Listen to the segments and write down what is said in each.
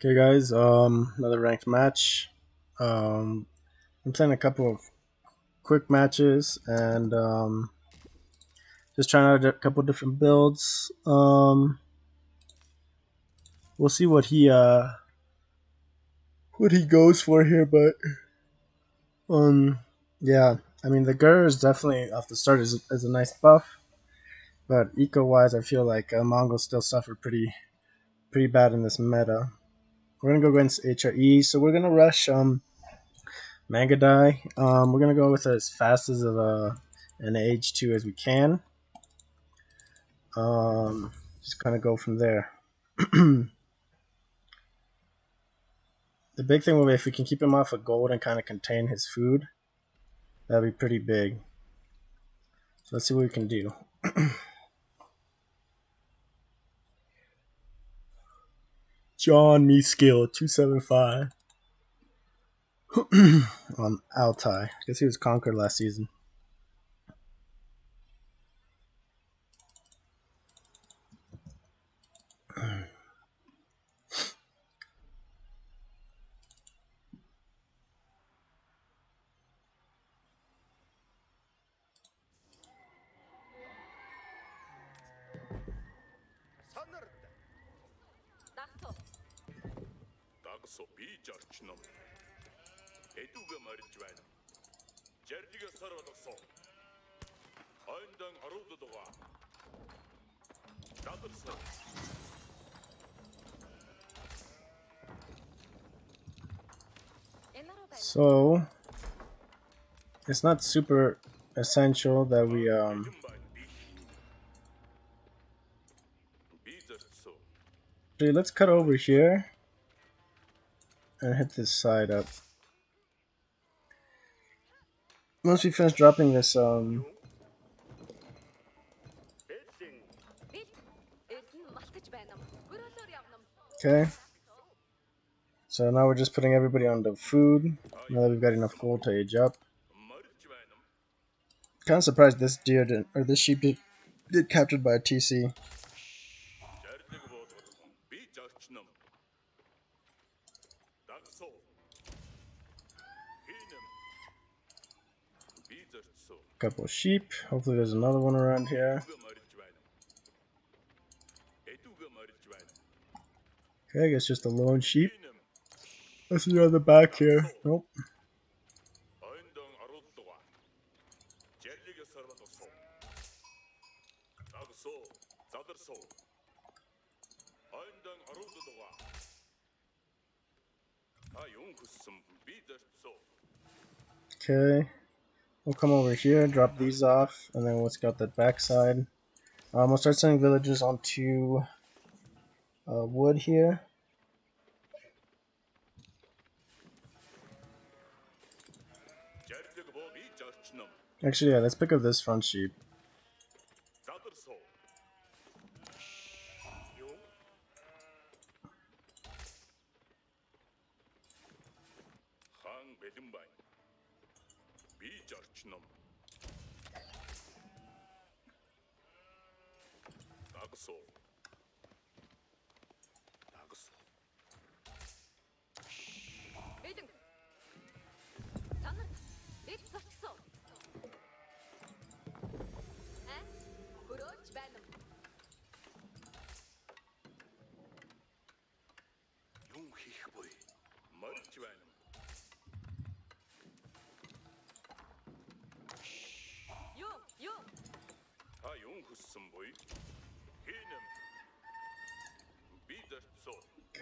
Okay, guys. Another ranked match. Um, I'm playing a couple of quick matches and just trying out a couple different builds. We'll see what he goes for here, but um, yeah. I mean, the Gur is definitely off the start is a nice buff, but eco wise, I feel like Mongol still suffer pretty bad in this meta. We're gonna go against HRE, so we're gonna rush Mangudai. We're gonna go with as fast as of an age 2 as we can. Just kind of go from there. The big thing will be if we can keep him off of gold and kind of contain his food, that'd be pretty big. So let's see what we can do. John Me skill 275 on Altai. I guess he was conquered last season. So it's not super essential that we Actually, let's cut over here and hit this side up. Once we finish dropping this okay. So now we're just putting everybody on the food. Now that we've got enough gold to age up. Kind of surprised this deer didn't, or this sheep did get captured by a TC. Couple of sheep. Hopefully there's another one around here. Okay, I guess just a lone sheep. Let's see on the back here. Nope. Okay. We'll come over here, drop these off, and then we'll scout that backside. We'll start sending villagers onto wood here. Actually, yeah, let's pick up this front sheep.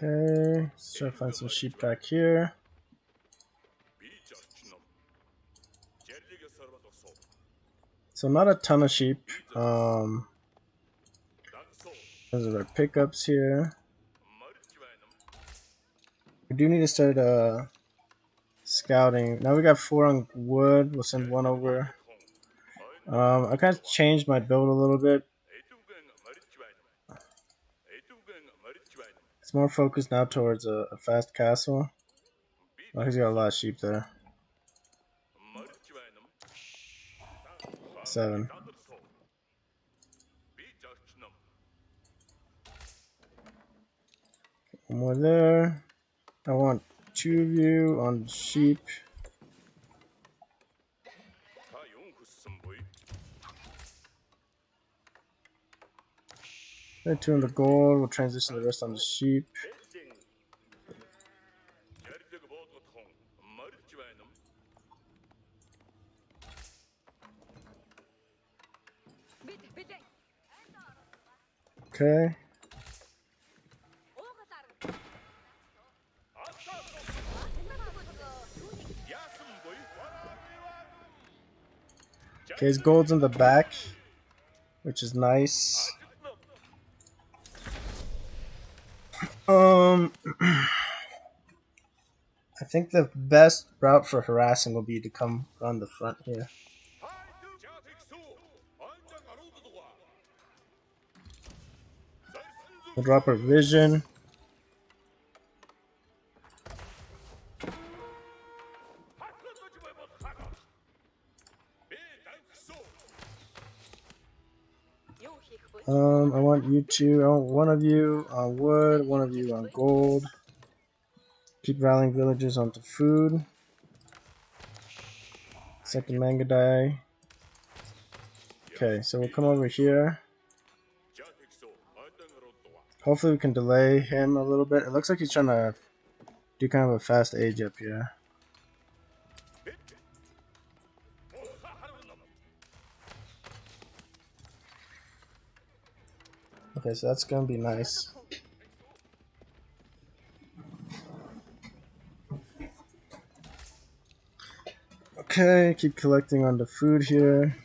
Okay, let's try to find some sheep back here. So not a ton of sheep. Those are our pickups here. We do need to start scouting. Now we got 4 on wood. We'll send 1 over. I kind of changed my build a little bit. It's more focused now towards a fast castle. Oh, he's got a lot of sheep there. 7. One more there. I want 2 of you on sheep. And 2 on the gold. We'll transition the rest on the sheep. Okay. Okay, his gold's in the back, which is nice. I think the best route for harassing will be to come around the front here. We'll drop our vision. I want you two. I want one of you on wood, one of you on gold. Keep rallying villagers onto food. Second Mangudai. Okay, so we'll come over here. Hopefully we can delay him a little bit. It looks like he's trying to do kind of a fast age up here. Okay, so that's gonna be nice. Okay, keep collecting on the food here.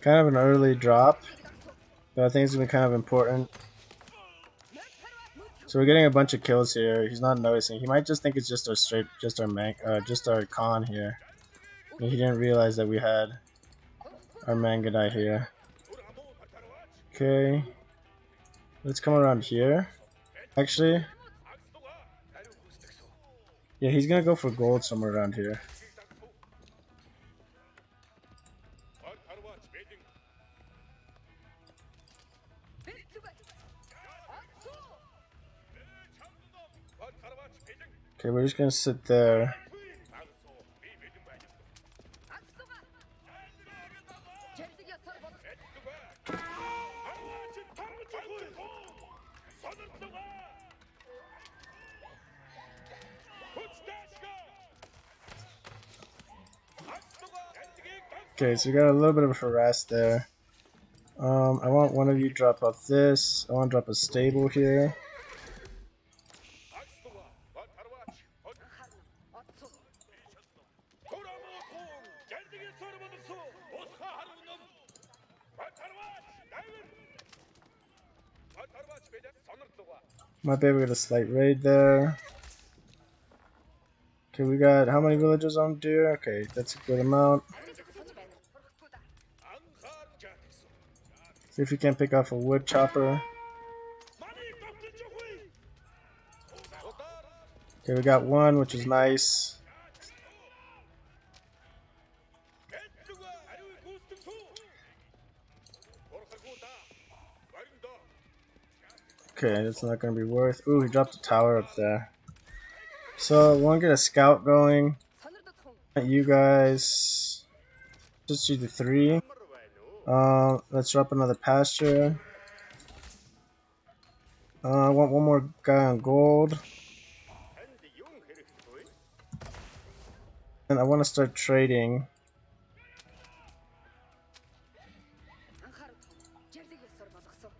Kind of an early drop, but I think it's gonna be kind of important. So we're getting a bunch of kills here. He's not noticing. He might just think it's just our just our con here. And he didn't realize that we had our Mangudai here. Okay, let's come around here. Actually, yeah, he's gonna go for gold somewhere around here. Okay, we're just gonna sit there. Okay, so we got a little bit of a harass there. I want one of you drop off this. I want to drop a stable here. Might be able to get a slight raid there. Okay, we got how many villagers on deer? Okay, that's a good amount. See if we can pick off a wood chopper. Okay, we got one, which is nice. Okay, that's not gonna be worth. Ooh, he dropped a tower up there. So we want to get a scout going. You guys, just do the 3. Let's drop another pasture. I want one more guy on gold. And I want to start trading.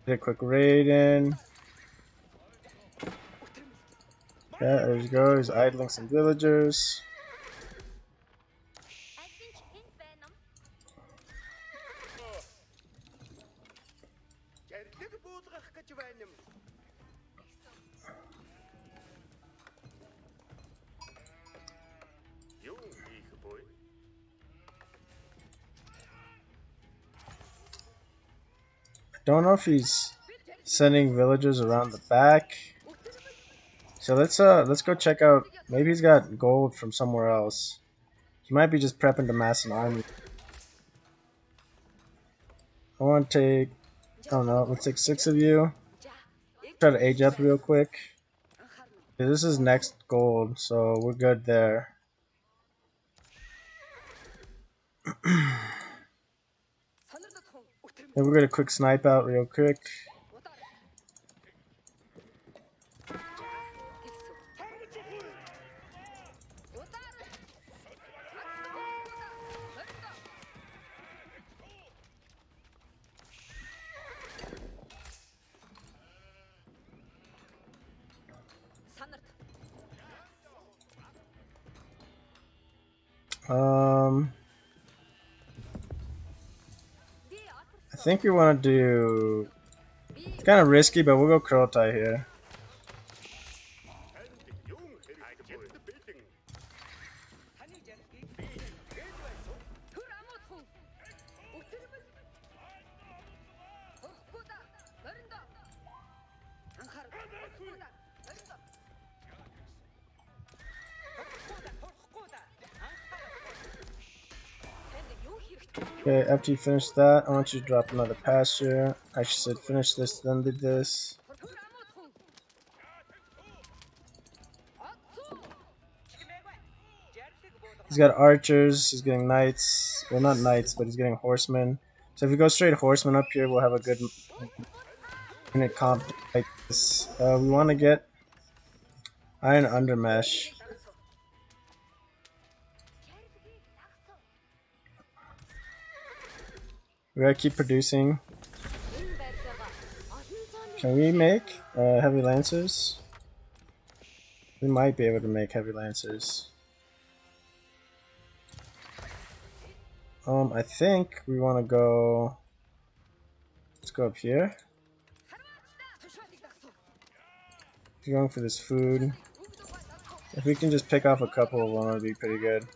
Get a quick raid in. Yeah, there you go. He's idling some villagers. don't know if he's sending villagers around the back. So let's go check out. Maybe he's got gold from somewhere else. He might be just prepping to mass an army. I want to take, I don't know, let's take 6 of you. Try to age up real quick. Yeah, this is next gold, so we're good there. And we're gonna quick snipe out real quick. I think we want to do. It's kind of risky, but we'll go Kurultai here. Okay, after you finish that, I want you to drop another pasture. I should finish this, then do this. He's got archers, he's getting knights. Well, not knights, but he's getting horsemen. So if we go straight horsemen up here, we'll have a good unit comp like this. We want to get iron undermesh. We gotta keep producing. Can we make heavy lancers? We might be able to make heavy lancers. I think we want to go. Let's go up here. If you're going for this food, if we can just pick off a couple of them, it'd be pretty good.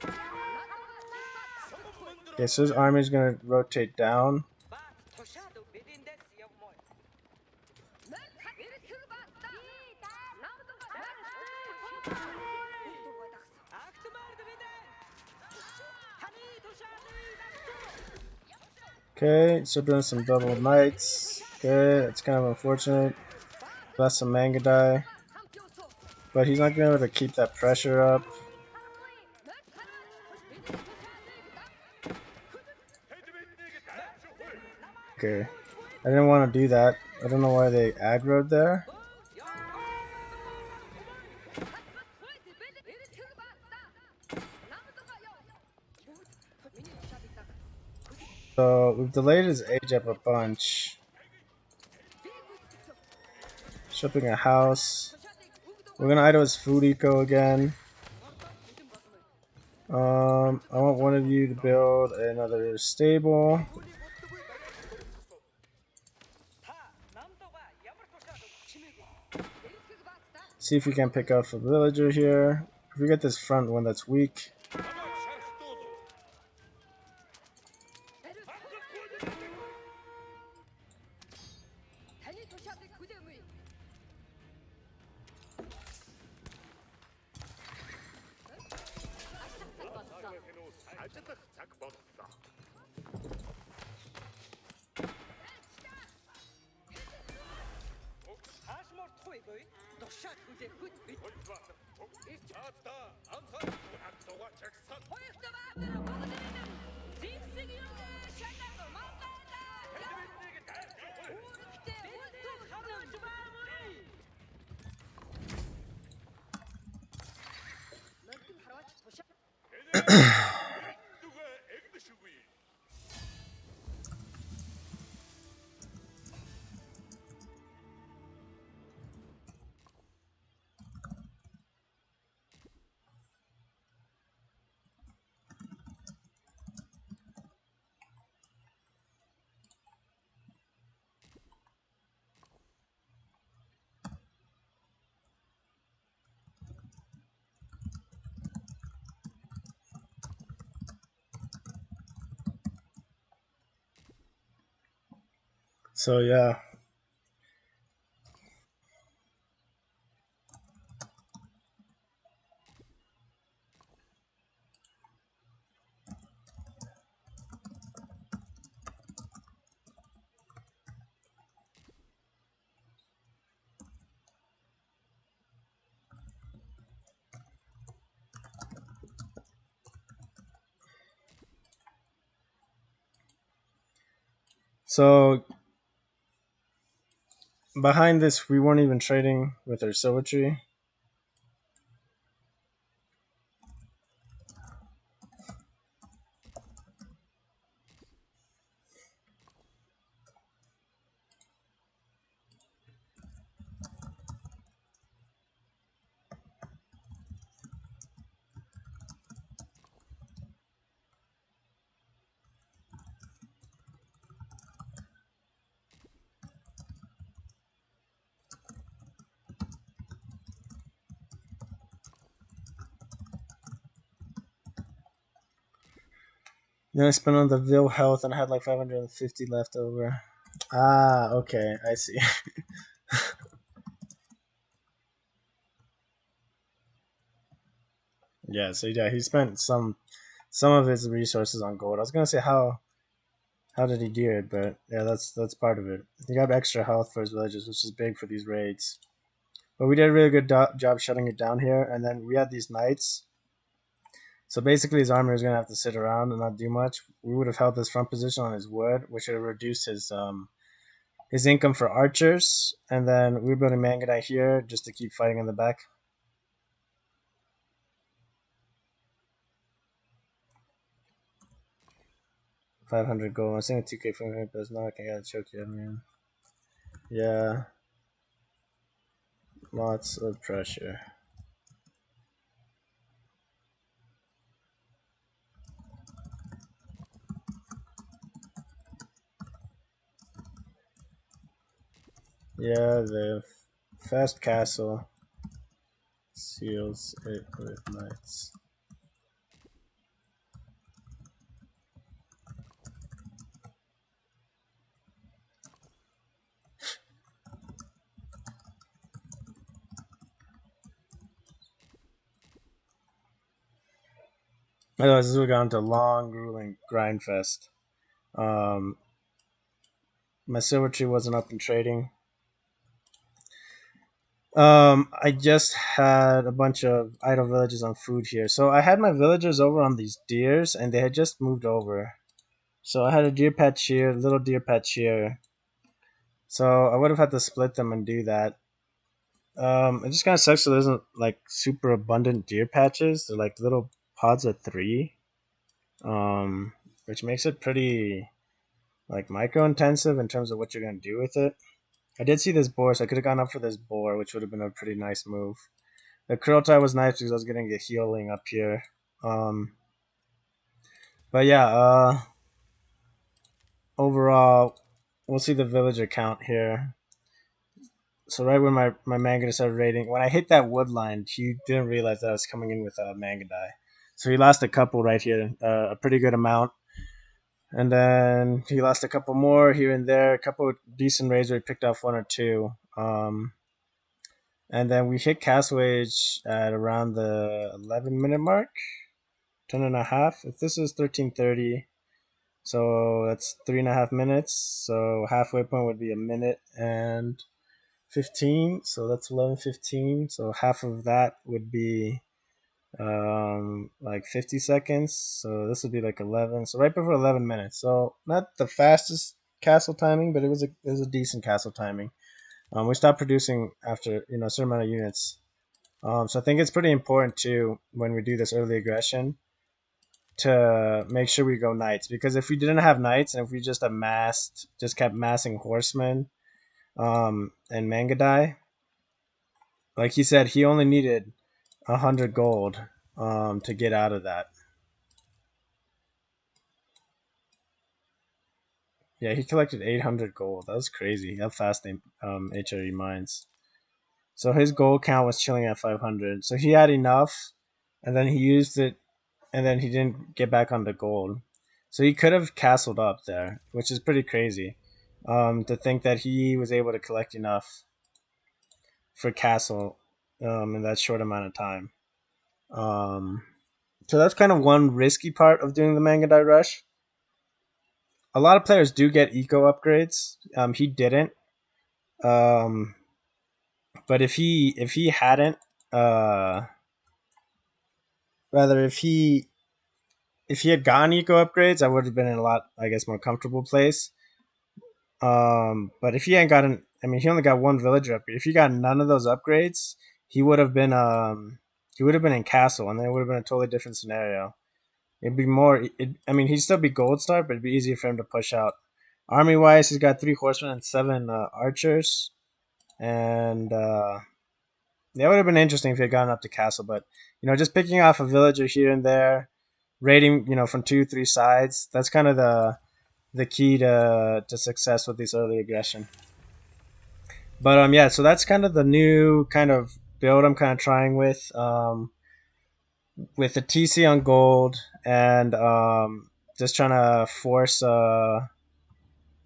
Okay, so his army is gonna rotate down. Okay, so doing some double knights. Okay, that's kind of unfortunate. Lost some Mangudai. But he's not gonna be able to keep that pressure up. Okay. I didn't want to do that. I don't know why they aggroed there. So we've delayed his age up a bunch. Shipping a house. We're gonna idle his food eco again. I want one of you to build another stable. See if we can pick up a villager here. If we get this front one that's weak. So yeah. So behind this, we weren't even trading with our silvertree. Then I spent on the Vil health and I had like 550 left over. Ah, okay, I see. Yeah, so yeah, he spent some of his resources on gold. I was gonna say how did he do it, but yeah, that's part of it. He got extra health for his villages, which is big for these raids. But we did a really good job shutting it down here, and then we had these knights. So basically, his army was gonna have to sit around and not do much. We would have held this front position on his wood, which would have reduced his income for archers, and then we were building Mangudai here just to keep fighting in the back. 500 gold. I'm saying 2K 500, but it's not. I gotta choke you, man. Yeah, lots of pressure. Yeah, the fast castle seals it with knights. Otherwise, this would go into a long, grueling grind fest. Um, my silver tree wasn't up in trading. I just had a bunch of idle villages on food here. So I had my villagers over on these deers, and they had just moved over. So I had a deer patch here, little deer patch here. So I would have had to split them and do that. It just kind of sucks. So there isn't like super abundant deer patches. They're like little pods of three, um, which makes it pretty like micro intensive in terms of what you're gonna do with it. I did see this boar, so I could have gone up for this boar, which would have been a pretty nice move. The curl tie was nice because I was getting a healing up here. Um, but yeah, overall, we'll see the villager count here. So right when my Mangudai started raiding, when I hit that wood line, he didn't realize that I was coming in with a Mangudai. So he lost a couple right here, a pretty good amount. And then he lost a couple more here and there, a couple of decent raids where he picked off one or two. And then we hit Castle Age at around the 11-minute mark, 10 and a half. If this is 13:30, so that's 3.5 minutes. So halfway point would be a minute and 15. So that's 11:15. So half of that would be like 50 seconds. So this would be like 11. So right before 11 minutes. So not the fastest castle timing, but it was a decent castle timing. We stopped producing after a certain amount of units. So I think it's pretty important too when we do this early aggression to make sure we go knights, because if we didn't have knights and if we just kept massing horsemen and Mangudai, like he said, he only needed 100 gold to get out of that. Yeah, he collected 800 gold. That was crazy. How fast they HRE mines. So his gold count was chilling at 500. So he had enough, and then he used it, and then he didn't get back on the gold. So he could have castled up there, which is pretty crazy. To think that he was able to collect enough for Castle in that short amount of time. Um, so that's kind of one risky part of doing the Mangudai Rush. A lot of players do get eco upgrades. He didn't. Um, but if he hadn't, uh, rather if he had gotten eco upgrades, I would have been in a lot, I guess, more comfortable place. But if he hadn't gotten, I mean, he only got one villager upgrade. If he got none of those upgrades, he would have been he would have been in castle, and then it would have been a totally different scenario. It'd be more. I mean, he'd still be gold star, but it'd be easier for him to push out. Army wise, he's got 3 horsemen and 7 archers, and that would have been interesting if he had gotten up to castle. But just picking off a villager here and there, raiding from 2, 3 sides. That's kind of the key to success with this early aggression. But yeah, so that's kind of the new kind of build I'm kind of trying with the TC on gold and just trying to force the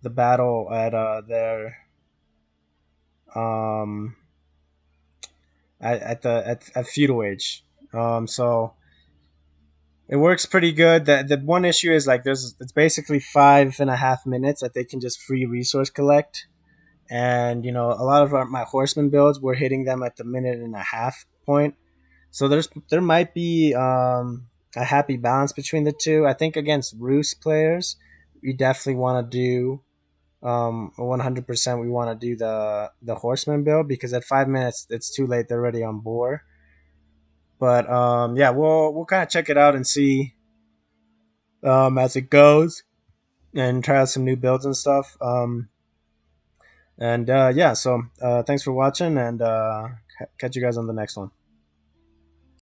battle um at feudal age. So it works pretty good. The one issue is like it's basically 5.5 minutes that they can just free resource collect, and a lot of my horseman builds we're hitting them at the minute and a half point. So there might be a happy balance between the two. I think against Roost players, we definitely want to do 100%. We want to do the horseman build because at 5 minutes it's too late. They're already on board. But yeah, we'll kind of check it out and see as it goes and try out some new builds and stuff. And yeah, so thanks for watching and catch you guys on the next one.